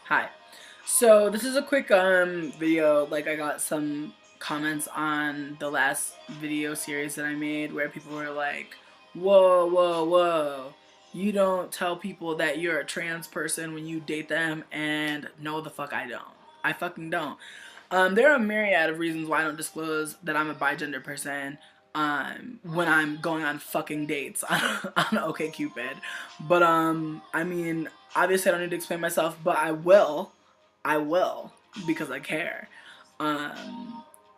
Hi. So this is a quick video. Like, I got some comments on the last video series that I made where people were like, "Whoa, whoa, whoa. You don't tell people that you're a trans person when you date them," and no, the fuck I don't. I fucking don't. There are a myriad of reasons why I don't disclose that I'm a bigender person when I'm going on fucking dates on OkCupid. But I mean, obviously I don't need to explain myself, but I will. I will because I care.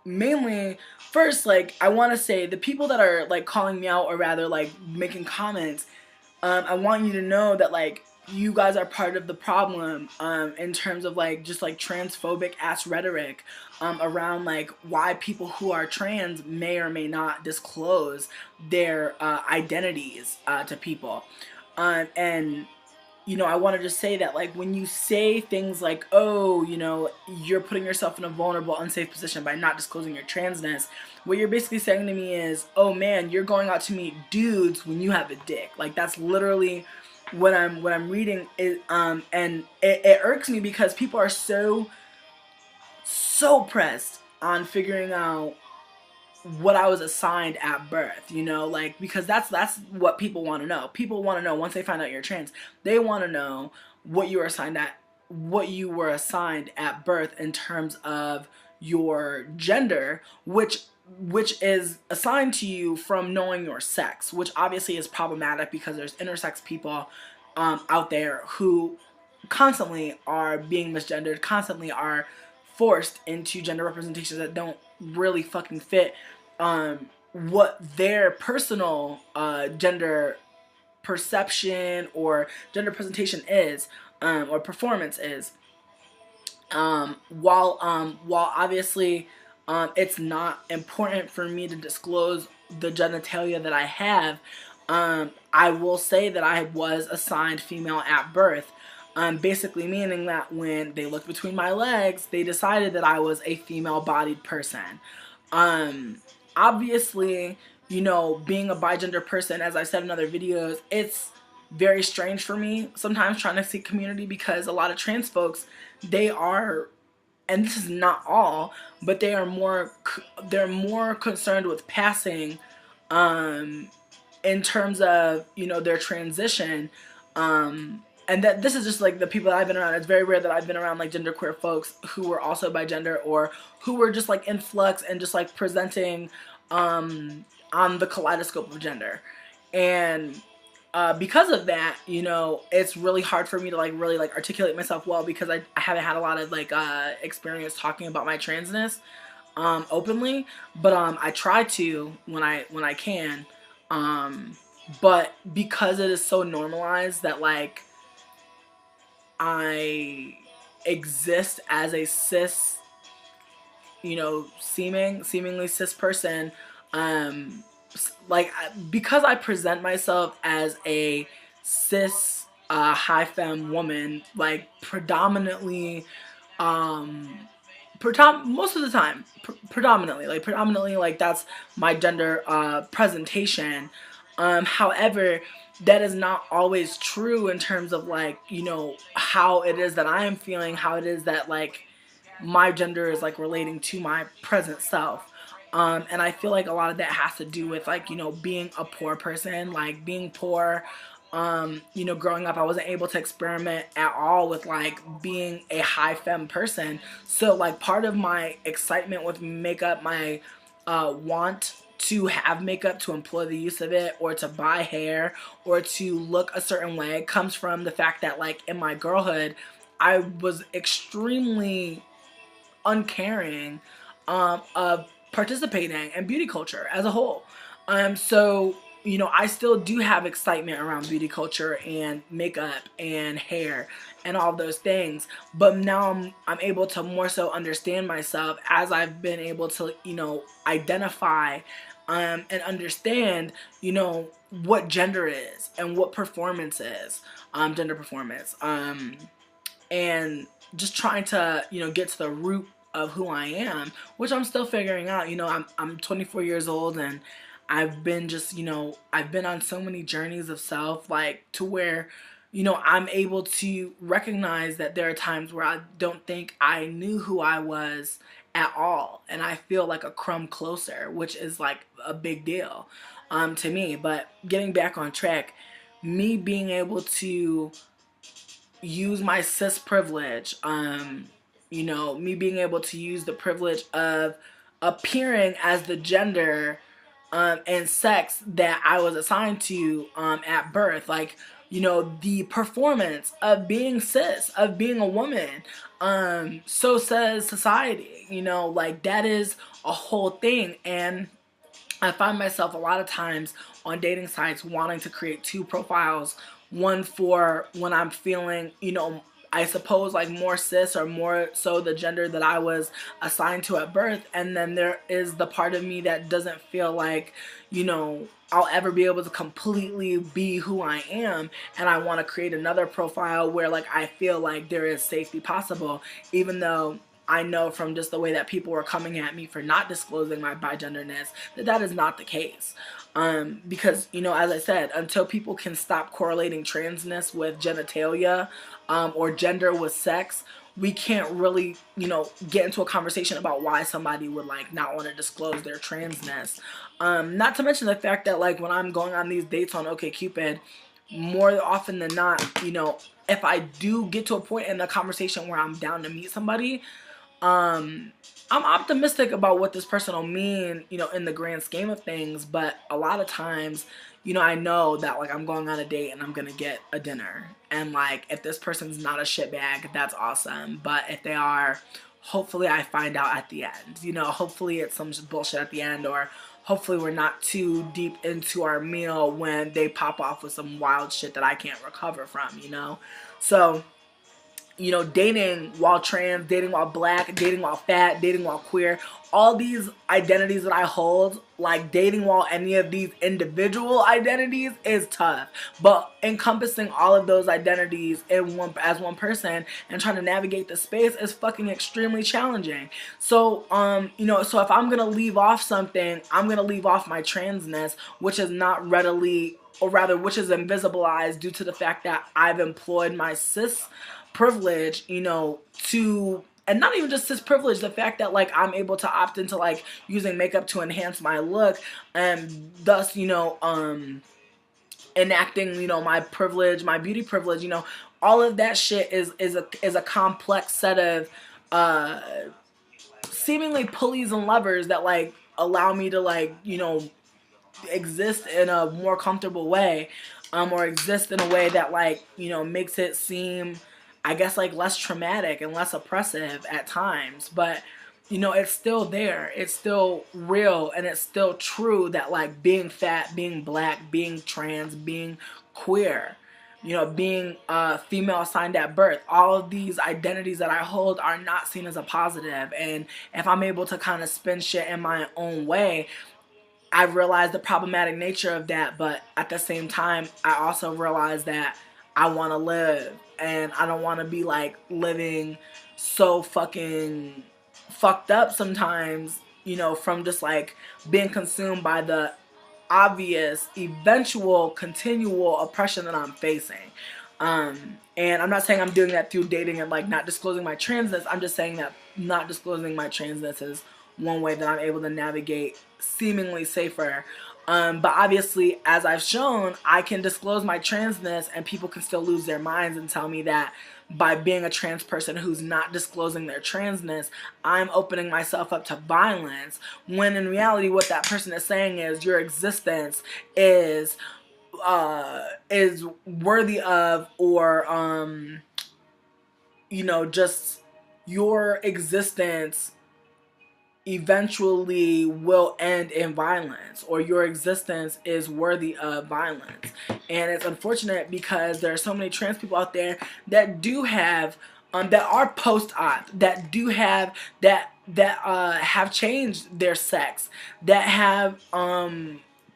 Mainly, first, like, I want to say the people that are like calling me out, or rather like making comments, I want you to know that, like, you guys are part of the problem in terms of like just like transphobic ass rhetoric around like why people who are trans may or may not disclose their identities to people. And I want to just say that, like, when you say things like, oh, you're putting yourself in a vulnerable, unsafe position by not disclosing your transness, what you're basically saying to me is, oh man, you're going out to meet dudes when you have a dick. Like, that's literally what I'm reading. And it irks me because people are so pressed on figuring out what I was assigned at birth, like, because that's what people want to know. People want to know, once they find out you're trans, they want to know what you were assigned at birth in terms of your gender, which is assigned to you from knowing your sex, which obviously is problematic because there's intersex people out there who constantly are being misgendered, constantly are forced into gender representations that don't really fucking fit what their personal gender perception or gender presentation is, or performance is. While obviously it's not important for me to disclose the genitalia that I have, I will say that I was assigned female at birth. Basically meaning that when they looked between my legs, they decided that I was a female-bodied person. Um, Obviously, being a bigender person, as I've said in other videos, it's very strange for me sometimes trying to seek community because a lot of trans folks, they are, and this is not all, but they're more concerned with passing um in terms of their transition, and that this is just like the people that I've been around. It's very rare that I've been around like genderqueer folks who were also bigender, or who were just like in flux and just like presenting on the kaleidoscope of gender. And because of that, it's really hard for me to like really like articulate myself well, because I haven't had a lot of like experience talking about my transness openly. But I try to when I can. um but because it is so normalized that, like, I exist as a cis, seemingly cis person, um like, because I present myself as a cis high femme woman, like, predominantly, um most of the time, predominantly, like, that's my gender presentation. However, that is not always true in terms of, like, how it is that I am feeling, how it is that, like, my gender is like relating to my present self. And I feel like a lot of that has to do with, like, being a poor person, like being poor. Growing up, I wasn't able to experiment at all with like being a high femme person. So, like, part of my excitement with makeup, my want to have makeup, to employ the use of it, or to buy hair, or to look a certain way, comes from the fact that, like, in my girlhood, I was extremely uncaring of participating in beauty culture as a whole. So, I still do have excitement around beauty culture and makeup and hair and all those things. But now I'm able to more so understand myself as I've been able to, identify and understand, what gender is and what performance is, gender performance. And just trying to, get to the root of who I am, which I'm still figuring out. I'm 24 years old, and I've been just, I've been on so many journeys of self, like, to where, I'm able to recognize that there are times where I don't think I knew who I was at all, and I feel like a crumb closer, which is like a big deal to me. But getting back on track, me being able to use my cis privilege, me being able to use the privilege of appearing as the gender and sex that I was assigned to at birth. Like, the performance of being cis, of being a woman, so says society, like that is a whole thing. And I find myself a lot of times on dating sites wanting to create two profiles. One for when I'm feeling, I suppose like more cis or more so the gender that I was assigned to at birth. And then there is the part of me that doesn't feel like, I'll ever be able to completely be who I am. And I want to create another profile where like I feel like there is safety possible, even though I know from just the way that people were coming at me for not disclosing my bigenderness that that is not the case. Because, as I said, until people can stop correlating transness with genitalia or gender with sex, we can't really, get into a conversation about why somebody would like not want to disclose their transness. Not to mention the fact that like when I'm going on these dates on OkCupid, more often than not, if I do get to a point in the conversation where I'm down to meet somebody, I'm optimistic about what this person will mean, in the grand scheme of things. But a lot of times, I know that like I'm going on a date and I'm gonna get a dinner, and like if this person's not a shitbag, that's awesome. But if they are, hopefully I find out at the end. Hopefully it's some bullshit at the end, or hopefully we're not too deep into our meal when they pop off with some wild shit that I can't recover from. So dating while trans, dating while black, dating while fat, dating while queer, all these identities that I hold, like dating while any of these individual identities is tough. But encompassing all of those identities in one person and trying to navigate the space is fucking extremely challenging. So, so if I'm gonna leave off something, I'm gonna leave off my transness, which is not readily, or rather, which is invisibilized due to the fact that I've employed my cis privilege, and not even just cis privilege, the fact that like I'm able to opt into like using makeup to enhance my look, and thus, enacting, my privilege, my beauty privilege, all of that shit is a complex set of seemingly pulleys and levers that like allow me to like, exist in a more comfortable way, or exist in a way that like, makes it seem, I guess, like less traumatic and less oppressive at times. But it's still there, it's still real, and it's still true that like being fat, being black, being trans, being queer, being female assigned at birth, all of these identities that I hold are not seen as a positive. And if I'm able to kind of spin shit in my own way, I realize the problematic nature of that. But at the same time, I also realize that I want to live, and I don't want to be like living so fucking fucked up sometimes, from just like being consumed by the obvious, eventual, continual oppression that I'm facing. And I'm not saying I'm doing that through dating and like not disclosing my transness. I'm just saying that not disclosing my transness is one way that I'm able to navigate seemingly safer. But obviously, as I've shown, I can disclose my transness and people can still lose their minds and tell me that by being a trans person who's not disclosing their transness, I'm opening myself up to violence, when in reality what that person is saying is your existence is worthy of, or just your existence eventually will end in violence, or your existence is worthy of violence. And it's unfortunate because there are so many trans people out there that do have that are post-op, that do have have changed their sex, that have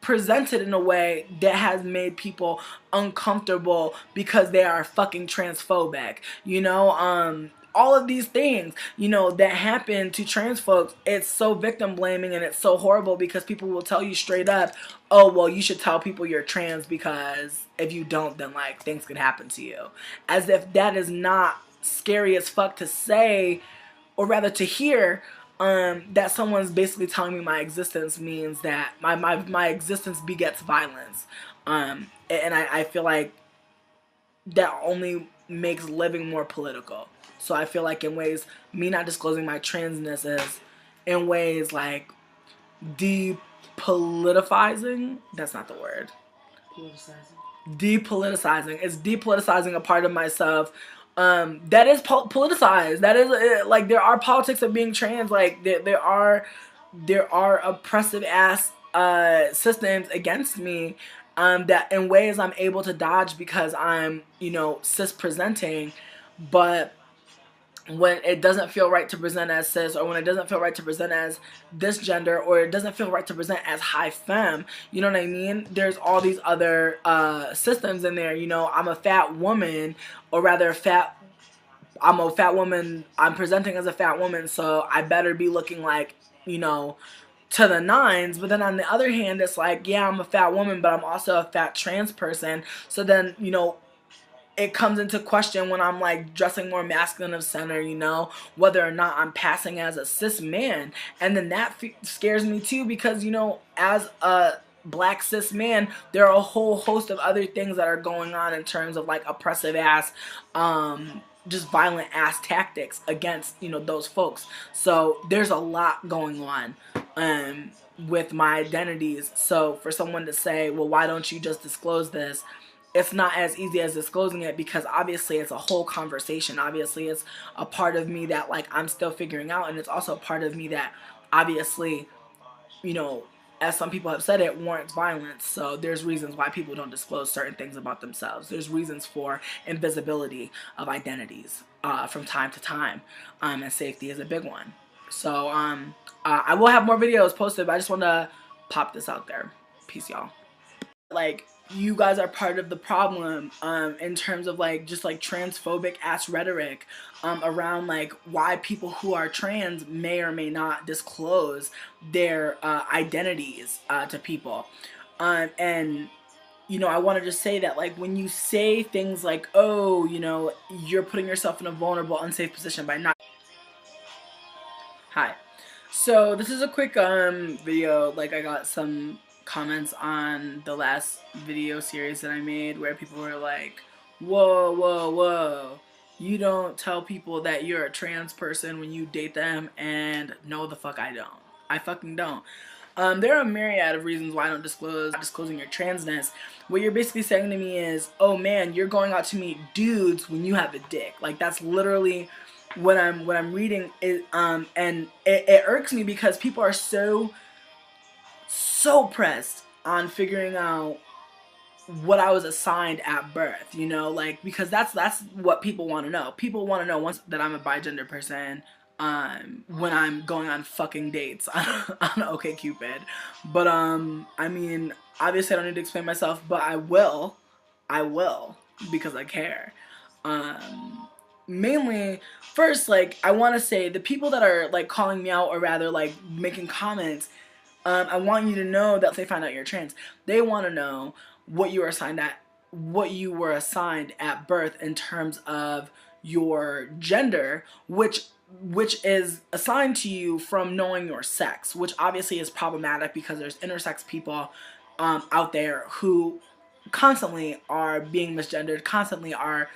presented in a way that has made people uncomfortable because they are fucking transphobic, you know. All of these things, you know, that happen to trans folks, it's so victim blaming and it's so horrible because people will tell you straight up, oh, well, you should tell people you're trans because if you don't, then like things could happen to you. As if that is not scary as fuck to say, or rather to hear, that someone's basically telling me my existence means that my existence begets violence. And I feel like that only makes living more political. So I feel like in ways, me not disclosing my transness is in ways like depoliticizing. That's not the word. Depoliticizing. It's depoliticizing a part of myself that is politicized. That is like, there are politics of being trans. Like there are oppressive ass systems against me, that in ways I'm able to dodge because I'm, you know, cis presenting. But when it doesn't feel right to present as cis, or when it doesn't feel right to present as this gender, or it doesn't feel right to present as high femme, you know what I mean? There's all these other systems in there. You know, I'm a fat woman, or rather I'm a fat woman, I'm presenting as a fat woman, so I better be looking like, you know, to the nines. But then on the other hand, it's like, yeah, I'm a fat woman, but I'm also a fat trans person. So then, you know, it comes into question when I'm like dressing more masculine of center, you know, whether or not I'm passing as a cis man. And then that scares me too, because, you know, as a black cis man, there are a whole host of other things that are going on in terms of like oppressive ass, just violent ass tactics against, you know, those folks. So there's a lot going on with my identities. So for someone to say, well, why don't you just disclose this? It's not as easy as disclosing it, because obviously it's a whole conversation. Obviously it's a part of me that like I'm still figuring out, and it's also a part of me that obviously, you know, as some people have said, it warrants violence. So there's reasons why people don't disclose certain things about themselves. There's reasons for invisibility of identities from time to time, and safety is a big one. So I will have more videos posted, but I just want to pop this out there. Peace, y'all. Like, you guys are part of the problem in terms of like just like transphobic ass rhetoric around like why people who are trans may or may not disclose their identities to people. And you know, I want to just say that like when you say things like, oh, you know, you're putting yourself in a vulnerable, unsafe position by not. Hi. So this is a quick video. Like, I got some comments on the last video series that I made where people were like, whoa, whoa, whoa, you don't tell people that you're a trans person when you date them. And no, the fuck I don't. I fucking don't. There are a myriad of reasons why I don't disclosing your transness. What you're basically saying to me is, oh man, you're going out to meet dudes when you have a dick. Like, that's literally what I'm reading. Is and it irks me because people are so pressed on figuring out what I was assigned at birth, you know, like, because that's what people want to know. People want to know once that I'm a bigender person when I'm going on fucking dates on OkCupid. But I mean, obviously I don't need to explain myself, but I will because I care. Mainly, first, like, I want to say the people that are like calling me out, or rather like making comments, I want you to know that if they find out you're trans, they want to know what you were assigned at birth in terms of your gender, which is assigned to you from knowing your sex, which obviously is problematic because there's intersex people out there who constantly are being misgendered, constantly are